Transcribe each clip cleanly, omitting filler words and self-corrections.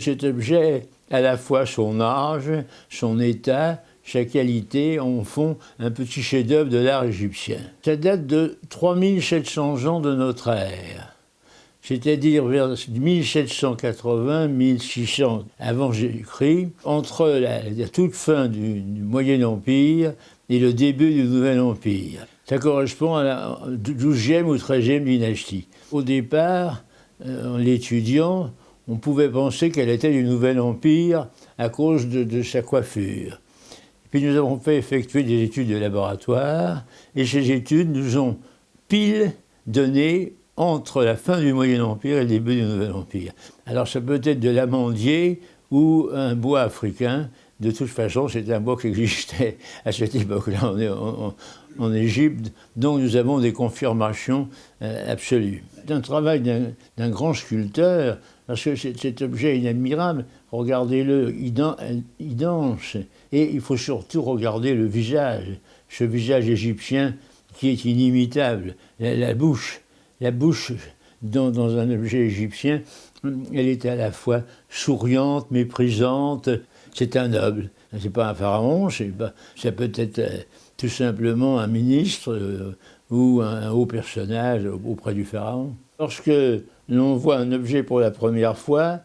Cet objet, à la fois son âge, son état, sa qualité, en font un petit chef-d'œuvre de l'art égyptien. Ça date de 3700 ans de notre ère, c'est-à-dire vers 1780-1600 avant Jésus-Christ, entre la toute fin du Moyen Empire et le début du Nouvel Empire. Ça correspond à la 12e ou 13e dynastie. Au départ, en l'étudiant, on pouvait penser qu'elle était du Nouvel Empire à cause de sa coiffure. Puis nous avons fait effectuer des études de laboratoire, et ces études nous ont pile donné entre la fin du Moyen Empire et le début du Nouvel Empire. Alors ça peut être de l'amandier ou un bois africain. De toute façon, c'est un bois qui existait à cette époque-là en Égypte, donc nous avons des confirmations absolues. C'est un travail d'un grand sculpteur, parce que cet objet est admirable. Regardez-le, il danse. Et il faut surtout regarder le visage, ce visage égyptien qui est inimitable. La bouche dans un objet égyptien, elle est à la fois souriante, méprisante. C'est un noble, c'est pas un pharaon, ça peut être tout simplement un ministre ou un haut personnage auprès du pharaon. Lorsque l'on voit un objet pour la première fois,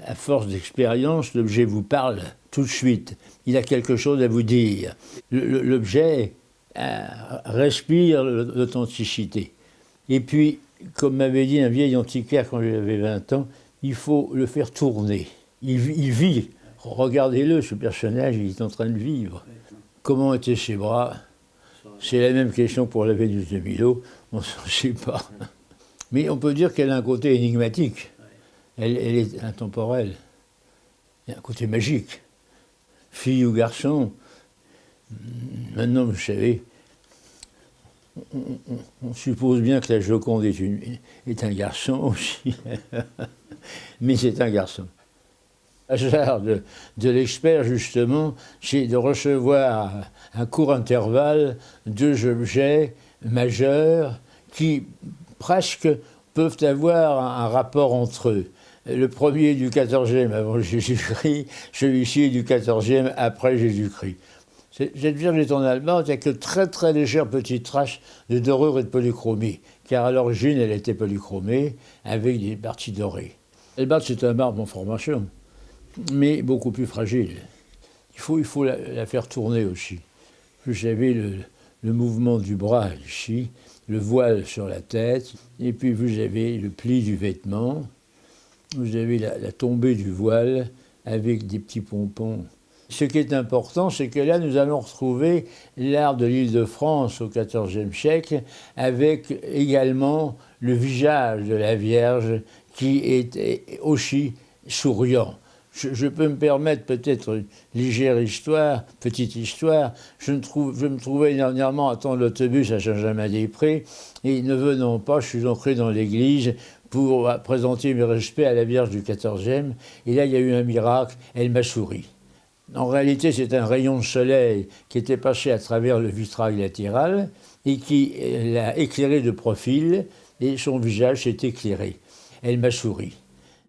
à force d'expérience, l'objet vous parle tout de suite. Il a quelque chose à vous dire. L'objet respire l'authenticité. Et puis, comme m'avait dit un vieil antiquaire quand j'avais 20 ans, il faut le faire tourner. Il vit. Regardez-le, ce personnage, il est en train de vivre. Comment étaient ses bras? C'est la même question pour la Vénus de Milo, on ne sait pas. Mais on peut dire qu'elle a un côté énigmatique. Elle est intemporelle. Il y a un côté magique. Fille ou garçon, maintenant, vous savez, on suppose bien que la Joconde est un garçon aussi. Mais c'est un garçon. Hasard de l'expert, justement, c'est de recevoir à un court intervalle 2 objets majeurs qui presque peuvent avoir un rapport entre eux. Le premier est du 14e avant Jésus-Christ, celui-ci est du 14e après Jésus-Christ. Cette Vierge est en albâtre avec de très très légères petites traces de dorure et de polychromie, car à l'origine elle était polychromée avec des parties dorées. L'albâtre c'est un marbre en formation, mais beaucoup plus fragile. Il faut la faire tourner aussi. Vous avez le mouvement du bras ici, le voile sur la tête, et puis vous avez le pli du vêtement, vous avez la tombée du voile avec des petits pompons. Ce qui est important, c'est que là, nous allons retrouver l'art de l'Île-de-France au XIVe siècle, avec également le visage de la Vierge qui est aussi souriant. Je peux me permettre peut-être une légère histoire, petite histoire. Je me trouvais dernièrement à attendre l'autobus à Saint-Germain-des-Prés, et ne venant pas, je suis entré dans l'église pour présenter mes respects à la Vierge du XIVe, et là il y a eu un miracle, elle m'a souri. En réalité, c'est un rayon de soleil qui était passé à travers le vitrail latéral et qui l'a éclairé de profil, et son visage s'est éclairé. Elle m'a souri.